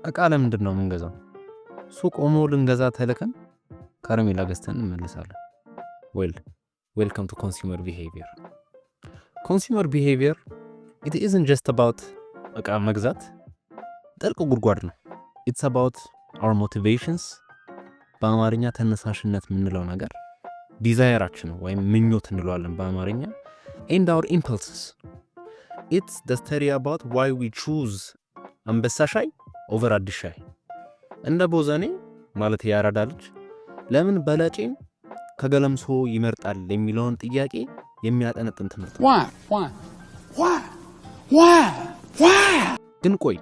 እቃ ለምንድን ነው የምንገዛው? ሱቅ ኦሞ ልንገዛ ተልከን ከረሜላ ገዝተን እንመልሳለን። ዌልካም ቱ ኮንሱመር ቢሄቪየር። ኮንሱመር ቢሄቪየር it isn't just about እቃ መግዛት ጥልቅ ጉድጓድ ነው። it's about our motivations በአማርኛ ተነሳሽነት የምንለው ነገር ዲዛይራችን ወይም ምኞት እንለዋለን በአማርኛ and our impulses. it's the study about why we choose አንበሳ ሻይ ኦቨር አዲስ ሻይ። እንደ ቦዘኔ ማለት ያራዳ ልጅ ለምን በለጬን ከገለምሶ ይመርጣል የሚለውን ጥያቄ የሚያጠነጥን ትምህርት ነው። ግን ቆይ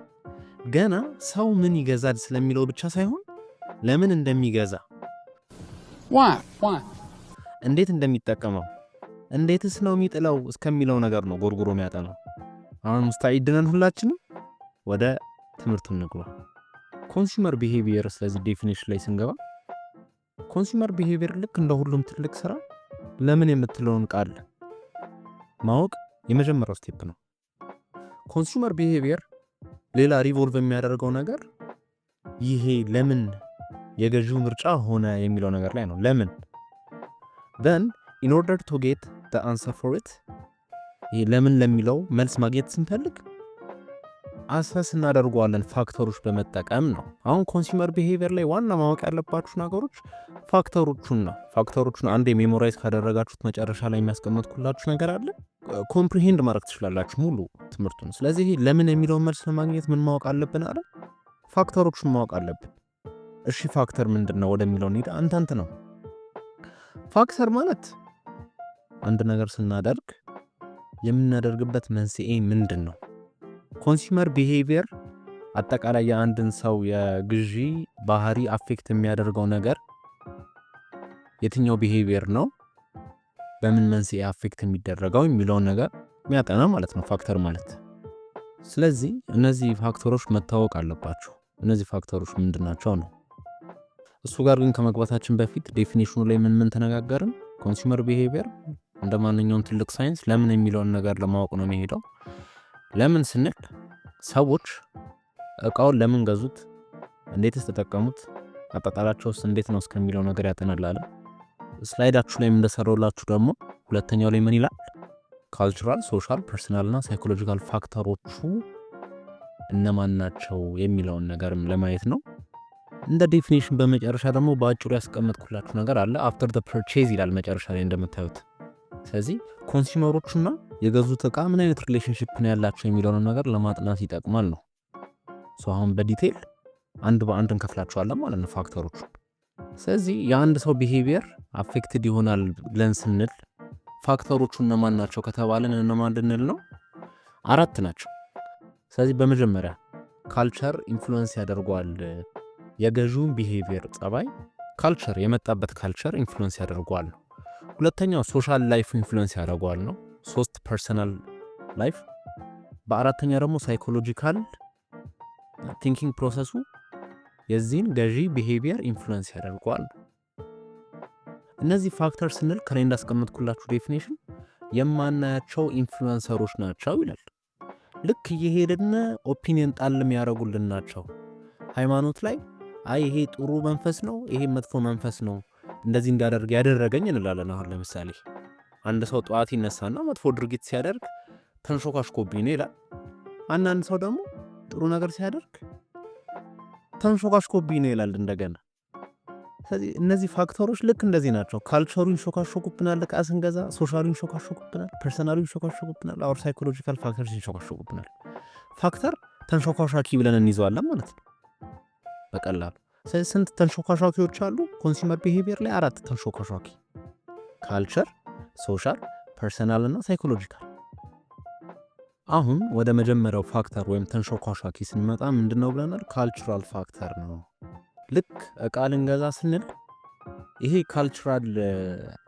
ገና ሰው ምን ይገዛል ስለሚለው ብቻ ሳይሆን ለምን እንደሚገዛ እንዴት እንደሚጠቀመው እንዴትስ ነው የሚጥለው እስከሚለው ነገር ነው ጎርጎሮ የሚያጠናው። አሁን ሙስታዒድ ነን ሁላችንም ወደ ትምህርቱ እንግባ። ኮንሱመር ቢሄቪየር ስለዚህ ዴፊኒሽን ላይ ስንገባ ኮንሱመር ቢሄቪየር ልክ እንደ ሁሉም ትልቅ ስራ ለምን የምትለውን ቃል ማወቅ የመጀመሪያው ስቴፕ ነው። ኮንሱመር ቢሄቪየር ሌላ ሪቮልቭ የሚያደርገው ነገር ይሄ ለምን የገዢው ምርጫ ሆነ የሚለው ነገር ላይ ነው። ለምን then in order to get the answer for it ይሄ ለምን ለሚለው መልስ ማግኘት ስንፈልግ አሰስ እናደርገዋለን ፋክተሮች በመጠቀም ነው። አሁን ኮንሱመር ቢሄቪየር ላይ ዋና ማወቅ ያለባችሁ ነገሮች ፋክተሮቹን አንዴ ሜሞራይዝ ካደረጋችሁት መጨረሻ ላይ የሚያስቀምጥኩላችሁ ነገር አለ። ኮምፕሪሄንድ ማድረግ ትችላላችሁ ሙሉ ትምህርቱን። ስለዚህ ለምን የሚለውን መልስ ለማግኘት ምን ማወቅ አለብን አለ? ፋክተሮቹን ማወቅ አለብን። እሺ ፋክተር ምንድነው ወደሚለው እንሂድ። አንተንት ነው ፋክተር ማለት አንድ ነገር ስናደርግ የምናደርግበት መንስኤ ምንድን ነው? ኮንሱመር ቢሄቪየር አጠቃላይ የአንድን ሰው የግዢ ባህሪ አፌክት የሚያደርገው ነገር የትኛው ቢሄቪየር ነው፣ በምን መንስኤ አፌክት የሚደረገው የሚለውን ነገር የሚያጠና ማለት ነው ፋክተር ማለት። ስለዚህ እነዚህ ፋክተሮች መታወቅ አለባቸው። እነዚህ ፋክተሮች ምንድናቸው ነው። እሱ ጋር ግን ከመግባታችን በፊት ዴፊኒሽኑ ላይ ምን ተነጋገርን? ኮንሱመር ቢሄቪየር እንደ ማንኛውም ትልቅ ሳይንስ ለምን የሚለውን ነገር ለማወቅ ነው የሚሄደው። ለምን ስንል ሰዎች እቃውን ለምን ገዙት፣ እንዴትስ ተጠቀሙት፣ አጣጣላቸውስ እንዴት ነው እስከሚለው ነገር ያጠናላል። ስላይዳችሁ ላይ እንደሰራውላችሁ ደግሞ ሁለተኛው ላይ ምን ይላል? ካልቸራል፣ ሶሻል፣ ፐርሰናል እና ሳይኮሎጂካል ፋክተሮቹ እነማን ናቸው የሚለውን ነገርም ለማየት ነው። እንደ ዴፊኒሽን በመጨረሻ ደግሞ በአጭሩ ያስቀመጥኩላችሁ ነገር አለ። አፍተር ዘ ፐርቼዝ ይላል መጨረሻ ላይ እንደምታዩት። ስለዚህ ኮንሱመሮቹና የገዙት እቃ ምን አይነት ሪሌሽንሺፕ ነው ያላቸው የሚለውን ነገር ለማጥናት ይጠቅማል ነው። አሁን በዲቴል አንድ በአንድ እንከፍላቸዋለን ማለት ነው ፋክተሮቹ። ስለዚህ የአንድ ሰው ቢሄቪየር አፌክትድ ይሆናል ብለን ስንል ፋክተሮቹ እነማን ናቸው ከተባለን እነማን ልንል ነው? 4 ናቸው። ስለዚህ በመጀመሪያ ካልቸር ኢንፍሉዌንስ ያደርገዋል የገዢውን ቢሄቪየር ጸባይ። ካልቸር የመጣበት ካልቸር ኢንፍሉዌንስ ያደርገዋል ነው። ሁለተኛው ሶሻል ላይፍ ኢንፍሉዌንስ ያደርገዋል ነው። 3 ፐርሰናል ላይፍ። በአራተኛ ደግሞ ሳይኮሎጂካል ቲንኪንግ ፕሮሰሱ የዚህን ገዢ ቢሄቪየር ኢንፍሉዌንስ ያደርገዋል። እነዚህ ፋክተር ስንል ከላይ እንዳስቀመጥኩላችሁ ዴፊኒሽን የማናያቸው ኢንፍሉዌንሰሮች ናቸው ይላል። ልክ እየሄድን ኦፒኒየን ጣል የሚያደርጉልን ናቸው። ሃይማኖት ላይ አይ ይሄ ጥሩ መንፈስ ነው፣ ይሄ መጥፎ መንፈስ ነው እንደዚህ እንዳደርግ ያደረገኝ እንላለን። አሁን ለምሳሌ አንድ ሰው ጠዋት ይነሳና መጥፎ ድርጊት ሲያደርግ ተንሾካሽኮብኝ ነው ይላል። አንዳንድ ሰው ደግሞ ጥሩ ነገር ሲያደርግ ተንሾካሽኮብኝ ነው ይላል እንደገና። ስለዚህ እነዚህ ፋክተሮች ልክ እንደዚህ ናቸው። ካልቸሩን ሾካሾኩብናል እቃ ስንገዛ፣ ሶሻሉን ሾካሾኩብናል፣ ፐርሰናሉን ሾካሾኩብናል፣ አወር ሳይኮሎጂካል ፋክተርስ ሾካሾኩብናል። ፋክተር ተንሾካሻኪ ብለን እንይዘዋለን ማለት ነው በቀላሉ። ስለዚህ ስንት ተንሾካሻኪዎች አሉ? ኮንሱመር ቢሄቪየር ላይ 4 ተንሾካሻኪ፣ ካልቸር፣ ሶሻል፣ ፐርሰናል እና ሳይኮሎጂካል። አሁን ወደ መጀመሪያው ፋክተር ወይም ተንሾካሻኪ ስንመጣ ምንድነው ብለናል? ካልቸራል ፋክተር ነው። ልክ እቃ ልንገዛ ስንል ይሄ ካልቸራል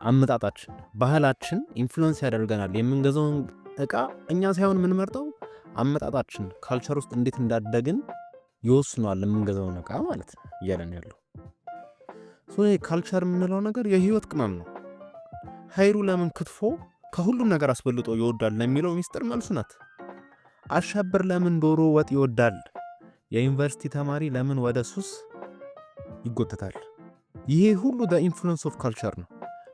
አመጣጣችን፣ ባህላችን ኢንፍሉዌንስ ያደርገናል። የምንገዛውን እቃ እኛ ሳይሆን የምንመርጠው አመጣጣችን፣ ካልቸር ውስጥ እንዴት እንዳደግን ይወስኗል የምንገዛውን እቃ ማለት ነው እያለን ያለው። ይሄ ካልቸር የምንለው ነገር የህይወት ቅመም ነው። ሀይሩ ለምን ክትፎ ከሁሉም ነገር አስበልጦ ይወዳል ለሚለው ሚስጥር መልሱ ናት። አሸብር ለምን ዶሮ ወጥ ይወዳል የዩኒቨርሲቲ ተማሪ ለምን ወደ ሱስ ይጎተታል? ይሄ ሁሉ ኢንፍሉዌንስ ኦፍ ካልቸር ነው።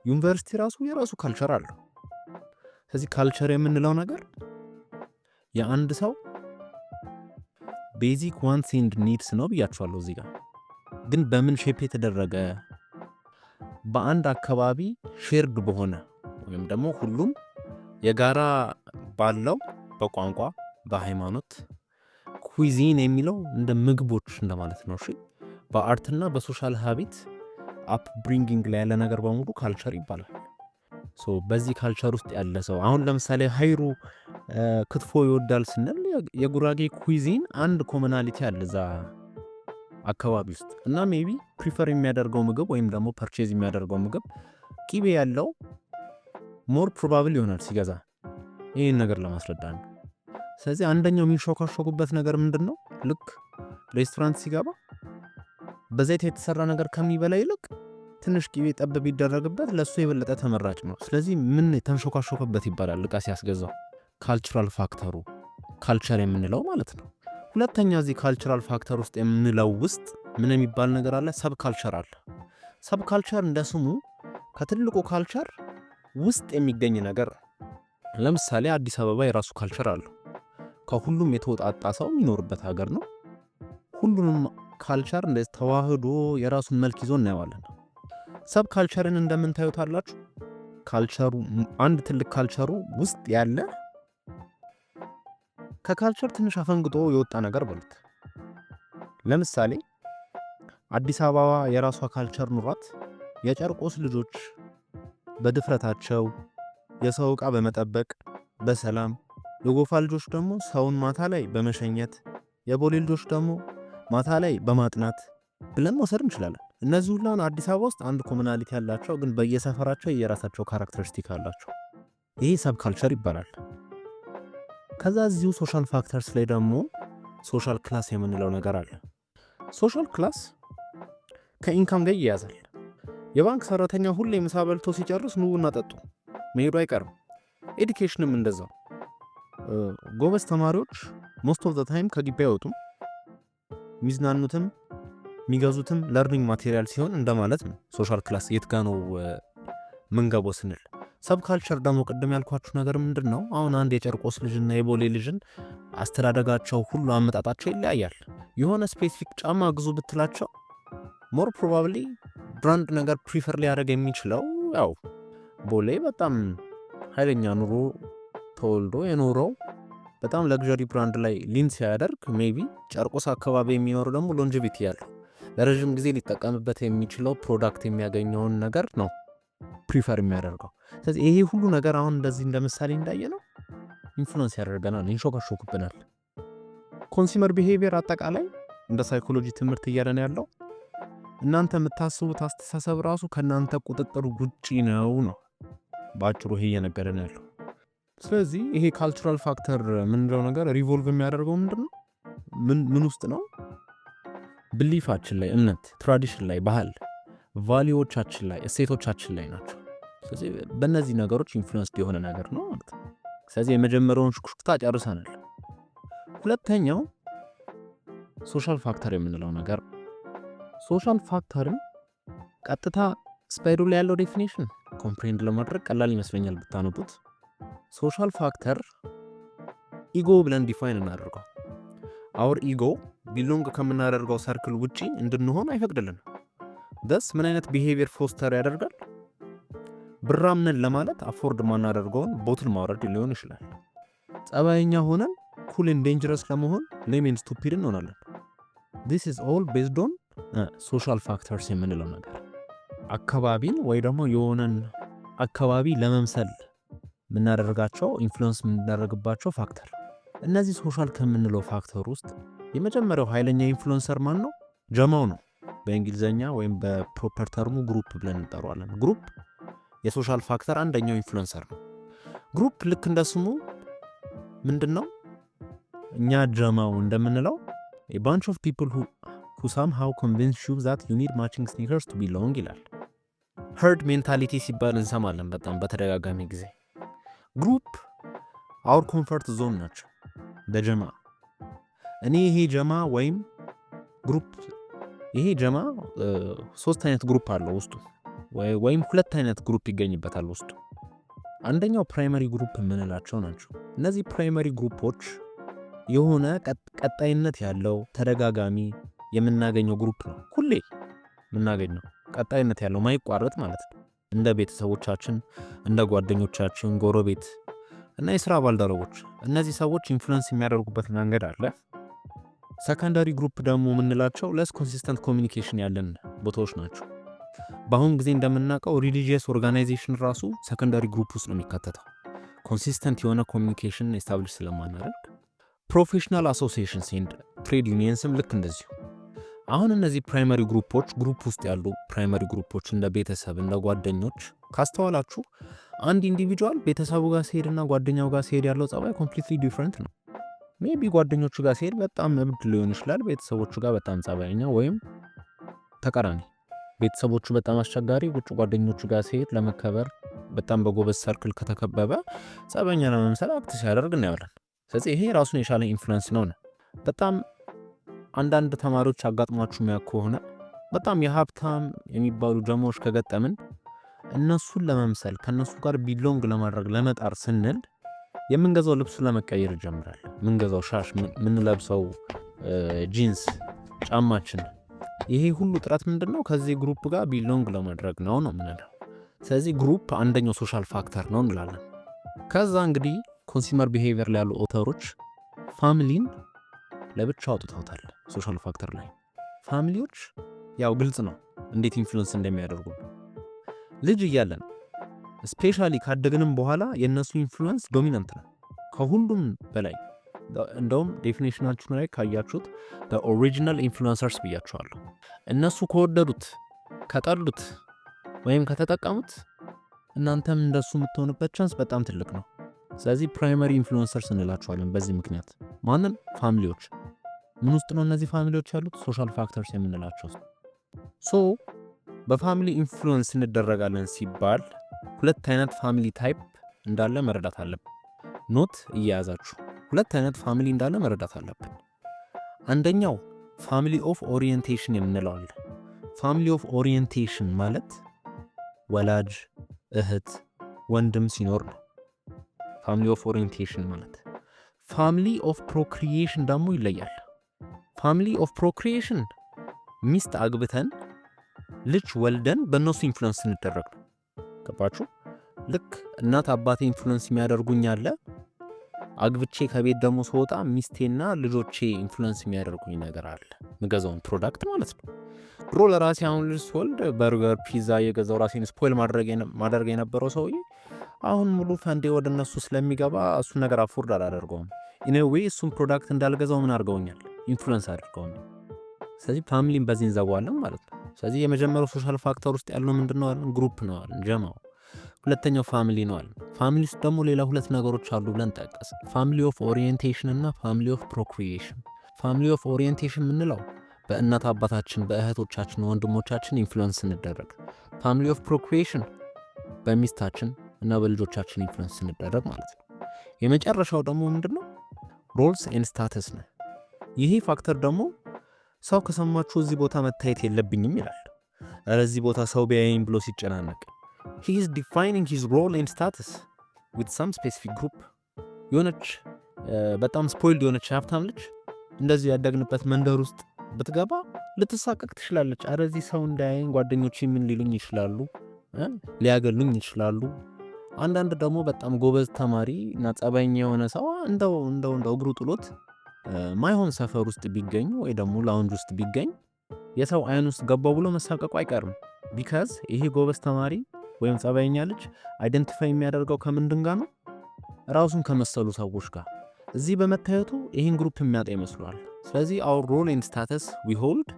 ዩኒቨርሲቲ ራሱ የራሱ ካልቸር አለው። ስለዚህ ካልቸር የምንለው ነገር የአንድ ሰው ቤዚክ ዋንትስ ኤንድ ኒድስ ነው ብያችኋለሁ። እዚህ ጋር ግን በምን ሼፕ የተደረገ በአንድ አካባቢ ሼርድ በሆነ ወይም ደግሞ ሁሉም የጋራ ባለው በቋንቋ በሃይማኖት ኩዚን የሚለው እንደ ምግቦች እንደማለት ነው። እሺ በአርትና በሶሻል ሃቢት አፕ ብሪንጊንግ ላይ ያለ ነገር በሙሉ ካልቸር ይባላል። በዚህ ካልቸር ውስጥ ያለ ሰው አሁን ለምሳሌ ሀይሩ ክትፎ ይወዳል ስንል የጉራጌ ኩዚን አንድ ኮመናሊቲ አለ እዛ አካባቢ ውስጥ እና ሜቢ ፕሪፈር የሚያደርገው ምግብ ወይም ደግሞ ፐርቼዝ የሚያደርገው ምግብ ቂቤ ያለው ሞር ፕሮባብል ይሆናል ሲገዛ። ይህን ነገር ለማስረዳት ነው። ስለዚህ አንደኛው የሚሾካሾኩበት ነገር ምንድን ነው? ልክ ሬስቶራንት ሲገባ በዘይት የተሰራ ነገር ከሚበላ ይልቅ ትንሽ ቂቤ ጠብ ቢደረግበት ለሱ የበለጠ ተመራጭ ነው። ስለዚህ ምን ተንሾካሾከበት ይባላል እቃ ሲያስገዛው? ካልቸራል ፋክተሩ ካልቸር የምንለው ማለት ነው። ሁለተኛ እዚህ ካልቸራል ፋክተር ውስጥ የምንለው ውስጥ ምን የሚባል ነገር አለ? ሰብ ካልቸር አለ። ሰብ ካልቸር እንደ ስሙ ከትልቁ ካልቸር ውስጥ የሚገኝ ነገር። ለምሳሌ አዲስ አበባ የራሱ ካልቸር አለው። ከሁሉም የተወጣጣ ሰው የሚኖርበት ሀገር ነው። ሁሉንም ካልቸር እንደዚህ ተዋህዶ የራሱን መልክ ይዞ እናየዋለን። ሰብ ካልቸርን እንደምን ታዩታላችሁ? ካልቸሩ አንድ ትልቅ ካልቸሩ ውስጥ ያለ ከካልቸር ትንሽ አፈንግጦ የወጣ ነገር በሉት። ለምሳሌ አዲስ አበባ የራሷ ካልቸር ኑሯት የጨርቆስ ልጆች በድፍረታቸው የሰው ዕቃ በመጠበቅ በሰላም፣ የጎፋ ልጆች ደግሞ ሰውን ማታ ላይ በመሸኘት፣ የቦሌ ልጆች ደግሞ ማታ ላይ በማጥናት ብለን መውሰድ እንችላለን። እነዚህ ሁሉ አዲስ አበባ ውስጥ አንድ ኮሙናሊቲ ያላቸው ግን በየሰፈራቸው የራሳቸው ካራክተሪስቲክ አላቸው። ይሄ ሰብ ካልቸር ይባላል። ከዛ እዚሁ ሶሻል ፋክተርስ ላይ ደግሞ ሶሻል ክላስ የምንለው ነገር አለ። ሶሻል ክላስ ከኢንካም ጋር ይያዛል። የባንክ ሰራተኛ ሁሌ ምሳ በልቶ ሲጨርስ ኑ ቡና ጠጡ መሄዱ አይቀርም። ኤዱኬሽንም እንደዛው። ጎበዝ ተማሪዎች ሞስት ኦፍ ዘ ታይም ከግቢ አይወጡም። ሚዝናኑትም የሚገዙትም ለርኒንግ ማቴሪያል ሲሆን እንደማለት ነው። ሶሻል ክላስ የት ጋ ነው ምንገባው ስንል ሰብ ካልቸር ደግሞ ቅድም ያልኳችሁ ነገር ምንድን ነው? አሁን አንድ የጨርቆስ ልጅና የቦሌ ልጅን አስተዳደጋቸው ሁሉ አመጣጣቸው ይለያያል። የሆነ ስፔሲፊክ ጫማ ግዙ ብትላቸው ሞር ፕሮባብሊ ብራንድ ነገር ፕሪፈር ሊያደርግ የሚችለው ያው ቦሌ በጣም ኃይለኛ ኑሮ ተወልዶ የኖረው በጣም ለግዠሪ ብራንድ ላይ ሊን ሲያደርግ ሜቢ ጨርቆስ አካባቢ የሚኖር ደግሞ ሎንጂቪቲ ያለው ለረዥም ጊዜ ሊጠቀምበት የሚችለው ፕሮዳክት የሚያገኘውን ነገር ነው ፕሪፈር የሚያደርገው። ስለዚህ ይሄ ሁሉ ነገር አሁን እንደዚህ እንደ ምሳሌ እንዳየ ነው ኢንፍሉዌንስ ያደርገናል፣ ይንሾካሾክብናል። ኮንሱመር ቢሄቪየር አጠቃላይ እንደ ሳይኮሎጂ ትምህርት እያለን ያለው እናንተ የምታስቡት አስተሳሰብ ራሱ ከእናንተ ቁጥጥር ውጪ ነው በአጭሩ ይሄ እየነገረን ያለው። ስለዚህ ይሄ ካልቸራል ፋክተር ምንለው ነገር ሪቮልቭ የሚያደርገው ምንድነው? ምን ውስጥ ነው? ብሊፋችን ላይ፣ እምነት፣ ትራዲሽን ላይ፣ ባህል፣ ቫሊዎቻችን ላይ፣ እሴቶቻችን ላይ ናቸው። ስለዚህ በእነዚህ ነገሮች ኢንፍሉዌንስድ የሆነ ነገር ነው ማለት ነው። ስለዚህ የመጀመሪያውን ሹክሹክታ ጨርሰናል። ሁለተኛው ሶሻል ፋክተር የምንለው ነገር ሶሻል ፋክተርን ቀጥታ ስፓይዱ ላይ ያለው ዴፊኒሽን ኮምፕሬንድ ለማድረግ ቀላል ይመስለኛል ብታነቡት። ሶሻል ፋክተር ኢጎ ብለን ዲፋይን እናደርገው። አውር ኢጎ ቢሎንግ ከምናደርገው ሰርክል ውጪ እንድንሆን አይፈቅድልንም። ደስ ምን አይነት ቢሄቪየር ፎስተር ያደርጋል? ብራምነን ለማለት አፎርድ ማናደርገውን ቦትል ማውረድ ሊሆን ይችላል። ጸባይኛ ሆነን ኩል ኤንድ ዴንጀረስ ለመሆን ሌም ኤንድ ስቱፒድ እንሆናለን። this is all based on ሶሻል ፋክተርስ የምንለው ነገር አካባቢን ወይ ደግሞ የሆነን አካባቢ ለመምሰል የምናደርጋቸው ኢንፍሉዌንስ የምናደርግባቸው ፋክተር። እነዚህ ሶሻል ከምንለው ፋክተር ውስጥ የመጀመሪያው ኃይለኛ ኢንፍሉዌንሰር ማን ነው? ጀማው ነው። በእንግሊዘኛ ወይም በፕሮፐር ተርሙ ግሩፕ ብለን እንጠራዋለን። ግሩፕ የሶሻል ፋክተር አንደኛው ኢንፍሉዌንሰር ነው። ግሩፕ ልክ እንደ ስሙ ምንድነው? እኛ ጀማው እንደምንለው a bunch of people who somehow convince you that you need matching sneakers to belong ይላል። herd mentality ሲባል እንሰማለን በጣም በተደጋጋሚ ጊዜ። ግሩፕ our comfort zone ናቸው በጀማ። እኔ ይሄ ጀማ ወይም ግሩፕ ይሄ ጀማ 3 አይነት ግሩፕ አለው ውስጡ ወይም 2 አይነት ግሩፕ ይገኝበታል ውስጡ። አንደኛው ፕራይመሪ ግሩፕ የምንላቸው ናቸው። እነዚህ ፕራይመሪ ግሩፖች የሆነ ቀጣይነት ያለው ተደጋጋሚ የምናገኘው ግሩፕ ነው። ሁሌ የምናገኘው ቀጣይነት ያለው ማይቋረጥ ማለት ነው። እንደ ቤተሰቦቻችን፣ እንደ ጓደኞቻችን፣ ጎረቤት እና የስራ ባልደረቦች እነዚህ ሰዎች ኢንፍሉዌንስ የሚያደርጉበት መንገድ አለ። ሰከንዳሪ ግሩፕ ደግሞ የምንላቸው ለስ ኮንሲስተንት ኮሚኒኬሽን ያለን ቦታዎች ናቸው። በአሁን ጊዜ እንደምናውቀው ሪሊጂየስ ኦርጋናይዜሽን ራሱ ሰከንዳሪ ግሩፕ ውስጥ ነው የሚካተተው፣ ኮንሲስተንት የሆነ ኮሚኒኬሽን ኤስታብሊሽ ስለማናደርግ። ፕሮፌሽናል አሶሲዬሽንስ ኤንድ ትሬድ ዩኒየንስም ልክ እንደዚሁ። አሁን እነዚህ ፕራይመሪ ግሩፖች ግሩፕ ውስጥ ያሉ ፕራይመሪ ግሩፖች እንደ ቤተሰብ፣ እንደ ጓደኞች ካስተዋላችሁ አንድ ኢንዲቪጁዋል ቤተሰቡ ጋር ሲሄድና ጓደኛው ጋር ሲሄድ ያለው ጸባይ ኮምፕሊትሊ ዲፍረንት ነው። ሜቢ ጓደኞቹ ጋር ሲሄድ በጣም እብድ ሊሆን ይችላል፣ ቤተሰቦቹ ጋር በጣም ጸባይኛ ወይም ተቃራኒ። ቤተሰቦቹ በጣም አስቸጋሪ፣ ውጭ ጓደኞቹ ጋር ሲሄድ ለመከበር በጣም በጎበዝ ሰርክል ከተከበበ ጸባይኛ ለመምሰል አክት ሲያደርግ እናያለን። ስለዚህ ይሄ ራሱን የቻለ ኢንፍሉዌንስ ነው። በጣም አንዳንድ ተማሪዎች አጋጥሟችሁ የሚያ ከሆነ በጣም የሀብታም የሚባሉ ጀማዎች ከገጠምን እነሱን ለመምሰል ከነሱ ጋር ቢሎንግ ለማድረግ ለመጣር ስንል የምንገዛው ልብሱ ለመቀየር ይጀምራል። ምንገዛው ሻሽ፣ ምንለብሰው ጂንስ፣ ጫማችን፣ ይሄ ሁሉ ጥረት ምንድነው? ከዚህ ግሩፕ ጋር ቢሎንግ ለማድረግ ነው ምንለው። ስለዚህ ግሩፕ አንደኛው ሶሻል ፋክተር ነው እንላለን። ከዛ እንግዲህ ኮንሱመር ቢሄቪየር ላይ ያሉ ኦተሮች ፋሚሊን ለብቻ አውጥተውታል። ሶሻል ፋክተር ላይ ፋሚሊዎች ያው ግልጽ ነው እንዴት ኢንፍሉዌንስ እንደሚያደርጉ። ልጅ እያለን ስፔሻሊ ካደግንም በኋላ የነሱ ኢንፍሉዌንስ ዶሚናንት ነው ከሁሉም በላይ። እንደውም ዴፊኒሽናችን ላይ ካያችሁት ኦሪጂናል ኢንፍሉዌንሰርስ ብያችኋለሁ። እነሱ ከወደዱት ከጠሉት ወይም ከተጠቀሙት እናንተም እንደሱ የምትሆንበት ቻንስ በጣም ትልቅ ነው። ስለዚህ ፕራይመሪ ኢንፍሉዌንሰርስ እንላቸዋለን በዚህ ምክንያት። ማንን? ፋሚሊዎች። ምን ውስጥ ነው እነዚህ ፋሚሊዎች ያሉት? ሶሻል ፋክተርስ የምንላቸው። ሶ በፋሚሊ ኢንፍሉዌንስ እንደረጋለን ሲባል 2 አይነት ፋሚሊ ታይፕ እንዳለ መረዳት አለብን። ኖት እየያዛችሁ 2 አይነት ፋሚሊ እንዳለ መረዳት አለብን። አንደኛው ፋሚሊ ኦፍ ኦሪየንቴሽን የምንለው አለ። ፋሚሊ ኦፍ ኦሪየንቴሽን ማለት ወላጅ፣ እህት፣ ወንድም ሲኖር ነው ፋሚሊ ኦፍ ኦሪየንቴሽን ማለት። ፋሚሊ ኦፍ ፕሮክሪኤሽን ደግሞ ይለያል። ፋሚሊ ኦፍ ፕሮክሪኤሽን ሚስት አግብተን ልጅ ወልደን በእነሱ ኢንፍሉዌንስ እንደረግ ነው። ገባችሁ? ልክ እናት አባቴ ኢንፍሉዌንስ የሚያደርጉኝ አለ፣ አግብቼ ከቤት ደግሞ ስወጣ ሚስቴና ልጆቼ ኢንፍሉዌንስ የሚያደርጉኝ ነገር አለ። ምገዛውን ፕሮዳክት ማለት ነው። ድሮ ለራሴ አሁን ልጅ ስወልድ በርገር፣ ፒዛ የገዛው ራሴን ስፖይል ማድረግ የነበረው ሰውዬ አሁን ሙሉ ፈንዴ ወደ እነሱ ስለሚገባ እሱን ነገር አፎርድ አላደርገውም። ኢንዌይ እሱን ፕሮዳክት እንዳልገዛው ምን አድርገውኛል? ኢንፍሉዌንስ አድርገውኛል። ስለዚህ ፋሚሊን በዚህ እንዘዋለን ማለት ነው። ስለዚህ የመጀመሪያው ሶሻል ፋክተር ውስጥ ያለው ምንድነው? ግሩፕ ነው አለን፣ ጀማው። ሁለተኛው ፋሚሊ ነው አለን። ፋሚሊ ውስጥ ደግሞ ሌላ 2 ነገሮች አሉ ብለን ጠቀስ። ፋሚሊ ኦፍ ኦሪየንቴሽን እና ፋሚሊ ኦፍ ፕሮክሪኤሽን። ፋሚሊ ኦፍ ኦሪየንቴሽን የምንለው በእናት አባታችን፣ በእህቶቻችን፣ ወንድሞቻችን ኢንፍሉዌንስ እንደረግ። ፋሚሊ ኦፍ ፕሮክሪኤሽን በሚስታችን እና በልጆቻችን ኢንፍሉዌንስ እንደረግ ማለት ነው። የመጨረሻው ደግሞ ምንድነው? ሮልስ ኤንድ ስታተስ ነው። ይሄ ፋክተር ደግሞ ሰው ከሰማችሁ እዚህ ቦታ መታየት የለብኝም ይላል። እዚህ ቦታ ሰው ቢያየኝ ብሎ ሲጨናነቅ he is defining his role and status with some specific group። የሆነች በጣም ስፖይልድ የሆነች ሀብታም ልጅ እንደዚህ ያደግንበት መንደር ውስጥ ብትገባ ልትሳቀቅ ትችላለች። እዚህ ሰው እንዳያየኝ ጓደኞቼ ምን ሊሉኝ ይችላሉ፣ ሊያገሉኝ ይችላሉ። አንዳንድ ደግሞ በጣም ጎበዝ ተማሪ እና ጸባይኛ የሆነ ሰው እንደው እግሩ ጥሎት ማይሆን ሰፈር ውስጥ ቢገኝ ወይ ደግሞ ላውንጅ ውስጥ ቢገኝ የሰው አይን ውስጥ ገባው ብሎ መሳቀቁ አይቀርም። ቢካዝ ይሄ ጎበዝ ተማሪ ወይም ጸባይኛ ልጅ አይደንቲፋይ የሚያደርገው ከምንድን ጋር ነው? ራሱን ከመሰሉ ሰዎች ጋር። እዚህ በመታየቱ ይህን ግሩፕ የሚያጣ ይመስሏል። ስለዚህ our role and status we hold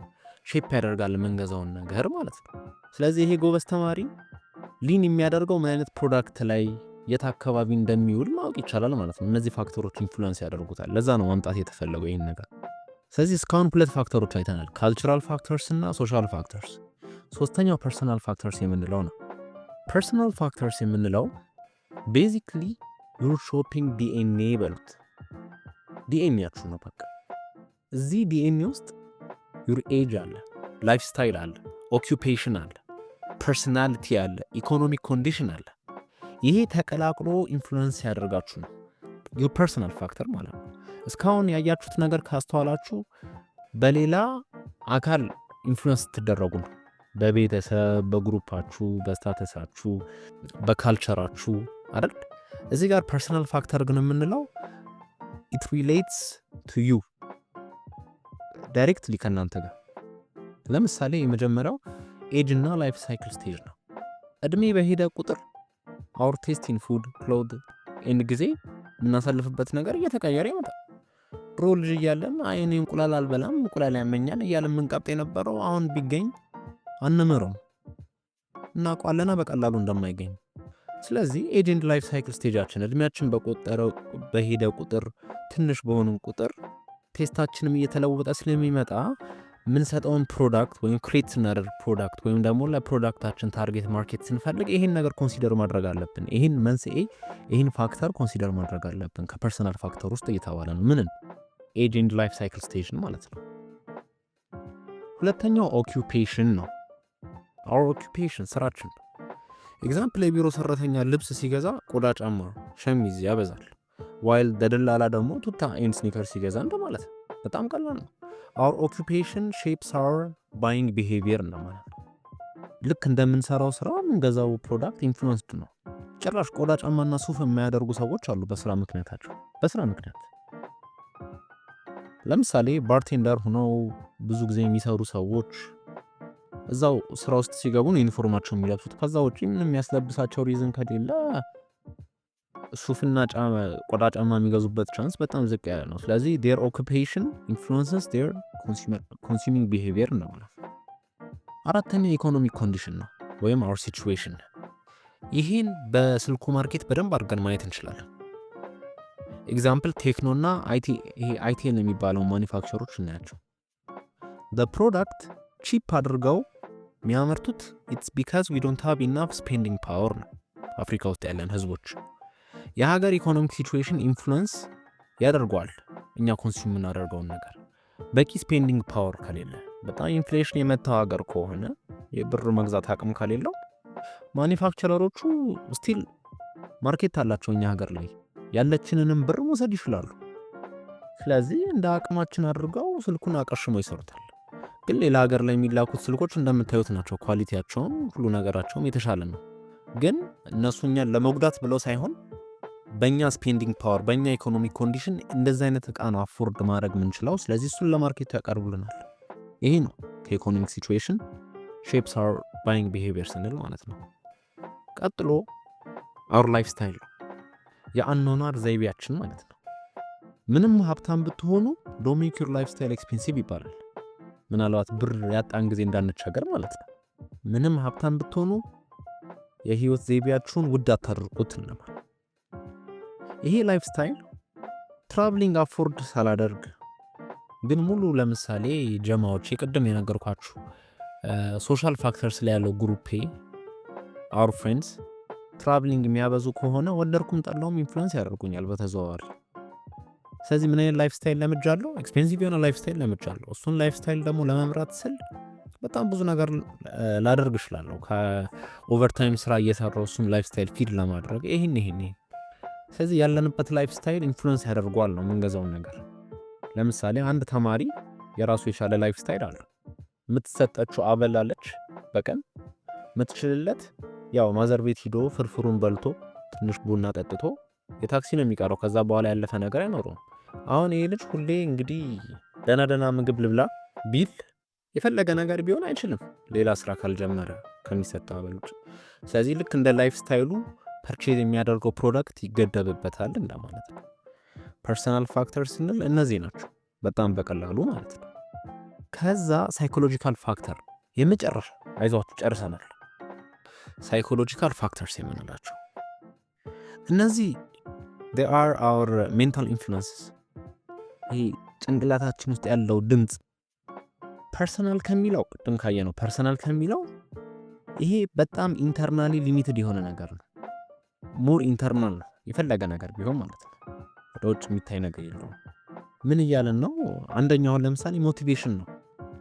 ሼፕ ያደርጋል የምንገዛውን ነገር ማለት ነው። ስለዚህ ይሄ ጎበዝ ተማሪ ሊን የሚያደርገው ምን አይነት ፕሮዳክት ላይ የት አካባቢ እንደሚውል ማወቅ ይቻላል ማለት ነው። እነዚህ ፋክተሮች ኢንፍሉዌንስ ያደርጉታል። ለዛ ነው ማምጣት የተፈለገው ይህን ነገር። ስለዚህ እስካሁን 2 ፋክተሮች አይተናል፣ ካልቸራል ፋክተርስ እና ሶሻል ፋክተርስ። ሶስተኛው ፐርሰናል ፋክተርስ የምንለው ነው። ፐርሰናል ፋክተርስ የምንለው ቤዚክሊ ዩር ሾፒንግ ዲኤንኤ በሉት። ዲኤንኤያችሁ ነው በቃ። እዚህ ዲኤንኤ ውስጥ ዩር ኤጅ አለ፣ ላይፍ ስታይል አለ፣ ኦኪዩፔሽን አለ፣ ፐርሰናሊቲ አለ፣ ኢኮኖሚክ ኮንዲሽን አለ። ይሄ ተቀላቅሎ ኢንፍሉዌንስ ያደርጋችሁ ነው ዩር ፐርሰናል ፋክተር ማለት ነው። እስካሁን ያያችሁት ነገር ካስተዋላችሁ በሌላ አካል ኢንፍሉዌንስ ትደረጉ ነው። በቤተሰብ፣ በግሩፓችሁ፣ በስታተሳችሁ፣ በካልቸራችሁ አይደል? እዚህ ጋር ፐርሰናል ፋክተር ግን የምንለው ኢት ሪሌትስ ቱ ዩ ዳይሬክትሊ ከእናንተ ጋር። ለምሳሌ የመጀመሪያው ኤጅ እና ላይፍ ሳይክል ስቴጅ ነው። እድሜ በሄደ ቁጥር አውር ቴስት ኢን ፉድ ክሎዝ ኤንድ ጊዜ የምናሳልፍበት ነገር እየተቀየረ ይመጣል። ድሮ ልጅ እያለን እኔ እንቁላል አልበላም እንቁላል ያመኛል እያለን የምንቀብጥ የነበረው አሁን ቢገኝ አንምረው እናውቀዋለና በቀላሉ እንደማይገኝ። ስለዚህ ኤጅ ኤንድ ላይፍ ሳይክል ስቴጃችን እድሜያችን በሄደ ቁጥር ትንሽ በሆኑን ቁጥር ቴስታችንም እየተለወጠ ስለሚመጣ ምንሰጠውን ፕሮዳክት ወይም ክሬት ስናደርግ ፕሮዳክት ወይም ደግሞ ለፕሮዳክታችን ታርጌት ማርኬት ስንፈልግ ይህን ነገር ኮንሲደር ማድረግ አለብን። ይህን መንስኤ ይህን ፋክተር ኮንሲደር ማድረግ አለብን። ከፐርሰናል ፋክተር ውስጥ እየተባለ ነው ምንን ኤጅ ኤንድ ላይፍ ሳይክል ስቴጅን ማለት ነው። ሁለተኛው ኦኪዩፔሽን ነው። አወር ኦኪዩፔሽን ስራችን ነው። ኤግዛምፕል የቢሮ ሰራተኛ ልብስ ሲገዛ ቆዳ ጫማ ሸሚዝ ያበዛል፣ ዋይል ደላላ ደግሞ ቱታ ኤንድ ስኒከር ሲገዛ እንደማለት ነው። በጣም ቀላል ነው። our occupation shapes our buying behavior እንደማለት ነው። ልክ እንደምንሰራው ስራ የምንገዛው ፕሮዳክት ኢንፍሉዌንስድ ነው። ጭራሽ ቆዳ ጫማና ሱፍ የማያደርጉ ሰዎች አሉ በስራ ምክንያት። ለምሳሌ ባርቴንደር ሆነው ብዙ ጊዜ የሚሰሩ ሰዎች እዛው ስራ ውስጥ ሲገቡ ነው ዩኒፎርማቸው የሚለብሱት። ከዛ ውጪ ምንም የሚያስለብሳቸው ሪዝን ከሌለ ሱፍና ቆዳ ጫማ የሚገዙበት ቻንስ በጣም ዝቅ ያለ ነው። ስለዚህ their occupation influences their consuming behavior እንደማለት ነው። አራተኛ ኢኮኖሚክ ኮንዲሽን ነው ወይም our situation። ይህን በስልኩ ማርኬት በደንብ አድርገን ማየት እንችላለን። ኤግዛምፕል ቴክኖና አይቲኤል የሚባለው ማኒፋክቸሮች እናያቸው። the product ቺፕ አድርገው የሚያመርቱት it's because we don't have enough spending power ነው። አፍሪካ ውስጥ ያለን ህዝቦች የሀገር ኢኮኖሚክ ሲቹዌሽን ኢንፍሉዌንስ ያደርገዋል እኛ ኮንሱም የምናደርገውን ነገር። በቂ ስፔንዲንግ ፓወር ከሌለ፣ በጣም ኢንፍሌሽን የመታው ሀገር ከሆነ፣ የብር መግዛት አቅም ከሌለው ማኒፋክቸረሮቹ ስቲል ማርኬት አላቸው እኛ ሀገር ላይ ያለችንንም ብር መውሰድ ይችላሉ። ስለዚህ እንደ አቅማችን አድርገው ስልኩን አቀሽመው ይሰሩታል። ግን ሌላ ሀገር ላይ የሚላኩት ስልኮች እንደምታዩት ናቸው። ኳሊቲያቸውም ሁሉ ነገራቸውም የተሻለ ነው። ግን እነሱ እኛን ለመጉዳት ብለው ሳይሆን በእኛ ስፔንዲንግ ፓወር በእኛ ኢኮኖሚክ ኮንዲሽን እንደዚህ አይነት እቃ ነው አፎርድ ማድረግ ምንችለው። ስለዚህ እሱን ለማርኬቱ ያቀርቡልናል። ይሄ ነው ከኢኮኖሚክ ሲቹዌሽን ሼፕስ አወር ባይንግ ቢሄቪየር ስንል ማለት ነው። ቀጥሎ አወር ላይፍ ስታይል የአኗኗር ዘይቤያችን ማለት ነው። ምንም ሀብታም ብትሆኑ ዶንት ሜክ ዩር ላይፍ ስታይል ኤክስፔንሲቭ ይባላል። ምናልባት ብር ያጣን ጊዜ እንዳንቸገር ማለት ነው። ምንም ሀብታም ብትሆኑ የህይወት ዘይቤያችሁን ውድ አታድርጉት እንማል። ይሄ ላይፍ ስታይል ትራቭሊንግ አፎርድ ሳላደርግ ግን ሙሉ ለምሳሌ ጀማዎች የቅድም የነገርኳችሁ ሶሻል ፋክተርስ ላይ ያለው ግሩፔ አወር ፍሬንድስ ትራቭሊንግ የሚያበዙ ከሆነ ወደድኩም ጠላውም ኢንፍሉዌንስ ያደርጉኛል በተዘዋዋሪ። ስለዚህ ምን አይነት ላይፍ ስታይል ለምጃለሁ? ኤክስፔንሲቭ የሆነ ላይፍ ስታይል ለምጃለሁ። እሱን ላይፍ ስታይል ደግሞ ለመምራት ስል በጣም ብዙ ነገር ላደርግ እችላለሁ። ከኦቨርታይም ስራ እየሰራው እሱን ላይፍ ስታይል ፊድ ለማድረግ ይሄን። ስለዚህ ያለንበት ላይፍ ስታይል ኢንፍሉዌንስ ያደርጓል ነው የምንገዛውን ነገር። ለምሳሌ አንድ ተማሪ የራሱ የቻለ ላይፍ ስታይል አለ። የምትሰጠችው አበላለች በቀን የምትችልለት ያው ማዘር ቤት ሂዶ ፍርፍሩን በልቶ ትንሽ ቡና ጠጥቶ የታክሲ ነው የሚቀረው። ከዛ በኋላ ያለፈ ነገር አይኖረውም። አሁን ይሄ ልጅ ሁሌ እንግዲህ ደህና ምግብ ልብላ ቢል የፈለገ ነገር ቢሆን አይችልም፣ ሌላ ስራ ካልጀመረ ከሚሰጠው አበሎች። ስለዚህ ልክ እንደ ላይፍ ስታይሉ ፐርቼዝ የሚያደርገው ፕሮዳክት ይገደብበታል እንደማለት ነው። ፐርሰናል ፋክተር ስንል እነዚህ ናቸው በጣም በቀላሉ ማለት ነው። ከዛ ሳይኮሎጂካል ፋክተር የመጨረሻ አይዟችሁ ጨርሰናል። ሳይኮሎጂካል ፋክተርስ የምንላቸው እነዚህ they are our mental influences። ይሄ ጭንቅላታችን ውስጥ ያለው ድምፅ ፐርሰናል ከሚለው ቅድም ካየነው ፐርሰናል ከሚለው ይሄ በጣም ኢንተርናሊ ሊሚትድ የሆነ ነገር ነው። ሞር ኢንተርናል ነው የፈለገ ነገር ቢሆን ማለት ነው። ወደ ውጭ የሚታይ ነገር የለውም። ምን እያለን ነው? አንደኛው ለምሳሌ ሞቲቬሽን ነው።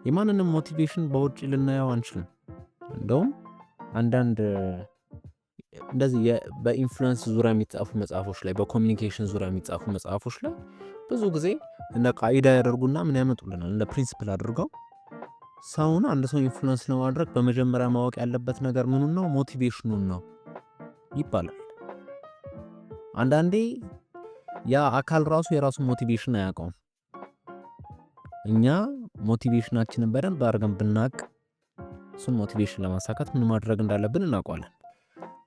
የማንንም ሞቲቬሽን በውጭ ልናየው አንችልም። እንደውም አንዳንድ እንደዚህ በኢንፍሉዌንስ ዙሪያ የሚጻፉ መጽሐፎች ላይ በኮሚኒኬሽን ዙሪያ የሚጻፉ መጽሐፎች ላይ ብዙ ጊዜ እንደ ቃይዳ ያደርጉና ምን ያመጡልናል? እንደ ፕሪንሲፕል አድርገው ሰውን አንድ ሰው ኢንፍሉዌንስ ለማድረግ በመጀመሪያ ማወቅ ያለበት ነገር ምኑን ነው? ሞቲቬሽኑን ነው ይባላል። አንዳንዴ ያ አካል ራሱ የራሱ ሞቲቬሽን አያውቀውም። እኛ ሞቲቬሽናችንን በደንብ አድርገን ብናቅ እሱን ሞቲቬሽን ለማሳካት ምን ማድረግ እንዳለብን እናውቃለን።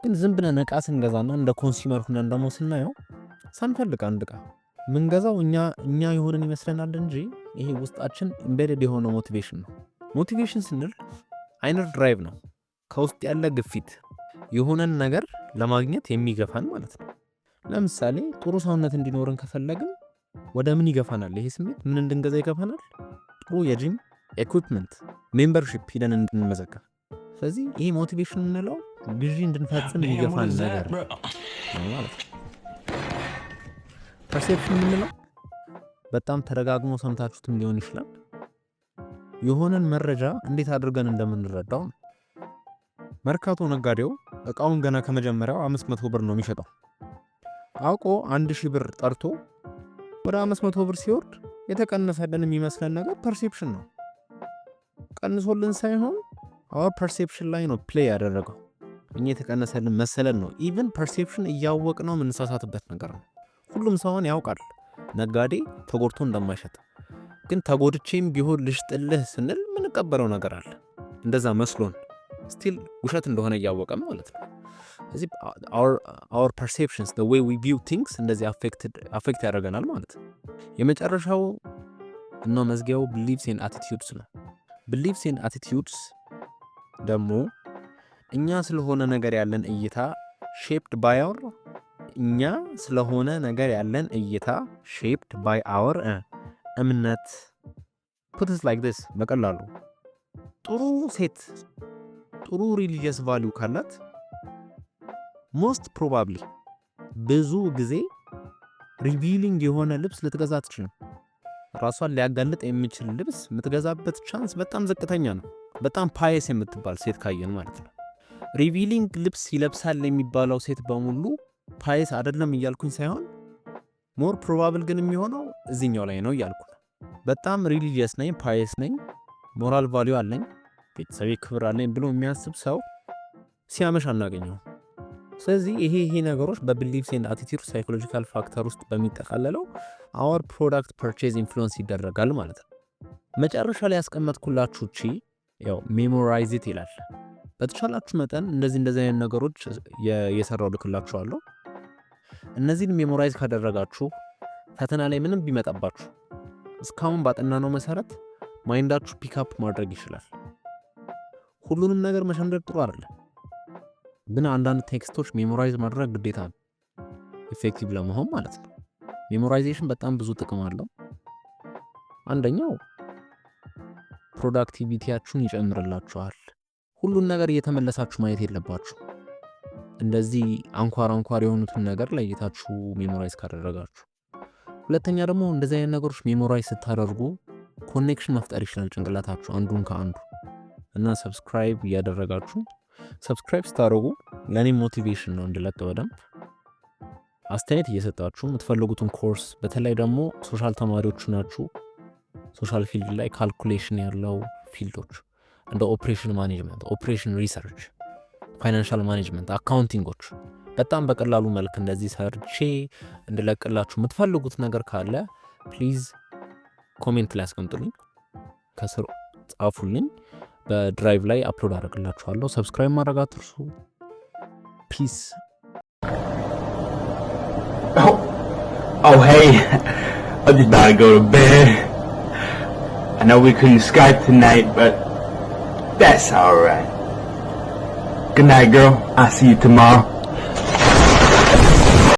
ግን ዝም ብለን እቃ ስንገዛና እንደ ኮንሱመር ሁነን ደግሞ ስናየው ሳንፈልግ አንድ እቃ ምንገዛው እኛ የሆነን ይመስለናል እንጂ ይሄ ውስጣችን ኢምቤድድ የሆነ ሞቲቬሽን ነው። ሞቲቬሽን ስንል አይነር ድራይቭ ነው። ከውስጥ ያለ ግፊት የሆነን ነገር ለማግኘት የሚገፋን ማለት ነው። ለምሳሌ ጥሩ ሰውነት እንዲኖርን ከፈለግን ወደ ምን ይገፋናል? ይሄ ስሜት ምን እንድንገዛ ይገፋናል? ጥሩ የጂም ኢኩዊፕመንት ሜምበርሺፕ ሂደን እንድንመዘገብ። ስለዚህ ይሄ ሞቲቬሽን የምንለው ግዢ እንድንፈጽም የሚገፋን ነገር ነው ማለት ነው። ፐርሴፕሽን የምንለው በጣም ተደጋግሞ ሰምታችሁትም ሊሆን ይችላል። የሆነን መረጃ እንዴት አድርገን እንደምንረዳው ነው። መርካቶ ነጋዴው እቃውን ገና ከመጀመሪያው 500 ብር ነው የሚሸጠው። አውቆ 1000 ብር ጠርቶ ወደ 500 ብር ሲወርድ የተቀነሰልን የሚመስለን ነገር ፐርሴፕሽን ነው። ቀንሶልን ሳይሆን አወር ፐርሴፕሽን ላይ ነው ፕሌይ ያደረገው። እኛ የተቀነሰልን መሰለን ነው። ኢቭን ፐርሴፕሽን እያወቅ ነው የምንሳሳትበት ነገር ነው። ሁሉም ሰውን ያውቃል ነጋዴ ተጎድቶ እንደማይሸጥ። ግን ተጎድቼም ቢሆን ልሽጥልህ ስንል ምንቀበለው ነገር አለ። እንደዛ መስሎን ስቲል ውሸት እንደሆነ እያወቀም ማለት ነው። እዚህ our perceptions the way we view things እንደዚህ አፌክት ያደርገናል ማለት ነው። የመጨረሻው እና መዝጊያው beliefs and attitudes ነው። beliefs and attitudes ደግሞ እኛ ስለሆነ ነገር ያለን እይታ shaped by our እምነት put it like this በቀላሉ ጥሩ ሴት ጥሩ ሪሊጂየስ ቫልዩ ካላት most probably ብዙ ጊዜ ሪቪሊንግ የሆነ ልብስ ልትገዛ አትችልም። ራሷን ሊያጋልጥ የሚችል ልብስ የምትገዛበት ቻንስ በጣም ዝቅተኛ ነው። በጣም ፓየስ የምትባል ሴት ካየን ማለት ነው። ሪቪሊንግ ልብስ ይለብሳል የሚባለው ሴት በሙሉ ፓየስ አይደለም እያልኩኝ ሳይሆን ሞር ፕሮባብል ግን የሚሆነው እዚህኛው ላይ ነው እያልኩ ነው። በጣም ሪሊጂየስ ነኝ፣ ፓየስ ነኝ፣ ሞራል ቫልዩ አለኝ፣ ቤተሰቤ ክብር አለኝ ብሎ የሚያስብ ሰው ሲያመሽ አናገኘው። ስለዚህ ይሄ ነገሮች በቢሊፍስ ኤንድ አቲቲዩድ ሳይኮሎጂካል ፋክተር ውስጥ በሚጠቃለለው አወር ፕሮዳክት ፐርቼዝ ኢንፍሉዌንስ ይደረጋል ማለት ነው። መጨረሻ ላይ ያስቀመጥኩላችሁ ያው ሜሞራይዝ ኢት ይላል። በተቻላችሁ መጠን እንደዚህ አይነት ነገሮች የሰራው ልክላችኋለሁ። እነዚህን ሜሞራይዝ ካደረጋችሁ ፈተና ላይ ምንም ቢመጣባችሁ እስካሁን ባጠናነው መሰረት ማይንዳችሁ ፒክአፕ ማድረግ ይችላል። ሁሉንም ነገር መሸምደድ ጥሩ አይደለም፣ ግን አንዳንድ ቴክስቶች ሜሞራይዝ ማድረግ ግዴታ ነው ኢፌክቲቭ ለመሆን ማለት ነው። ሜሞራይዜሽን በጣም ብዙ ጥቅም አለው። አንደኛው ፕሮዳክቲቪቲያችሁን ይጨምርላችኋል። ሁሉን ነገር እየተመለሳችሁ ማየት የለባችሁ። እንደዚህ አንኳር የሆኑትን ነገር ለይታችሁ ሜሞራይዝ ካደረጋችሁ። ሁለተኛ ደግሞ እንደዚህ አይነት ነገሮች ሜሞራይዝ ስታደርጉ ኮኔክሽን መፍጠር ይችላል ጭንቅላታችሁ አንዱን ከአንዱ እና ሰብስክራይብ እያደረጋችሁ ሰብስክራይብ ስታደርጉ ለኔ ሞቲቬሽን ነው እንድለቅ በደንብ አስተያየት እየሰጣችሁ የምትፈልጉትን ኮርስ በተለይ ደግሞ ሶሻል ተማሪዎች ናችሁ ሶሻል ፊልድ ላይ ካልኩሌሽን ያለው ፊልዶች እንደ ኦፕሬሽን ማኔጅመንት፣ ኦፕሬሽን ሪሰርች፣ ፋይናንሻል ማኔጅመንት፣ አካውንቲንጎች በጣም በቀላሉ መልክ እንደዚህ ሰርቼ እንድለቅላችሁ የምትፈልጉት ነገር ካለ ፕሊዝ ኮሜንት ላይ አስቀምጡልኝ፣ ከስር ጻፉልኝ። በድራይቭ ላይ አፕሎድ አደርግላችኋለሁ። ሰብስክራይብ ማድረግ አትርሱ። ፒስ። Oh hey, I just about to go to bed. I know we couldn't Skype tonight, but that's alright. Good night, girl. I'll see you tomorrow.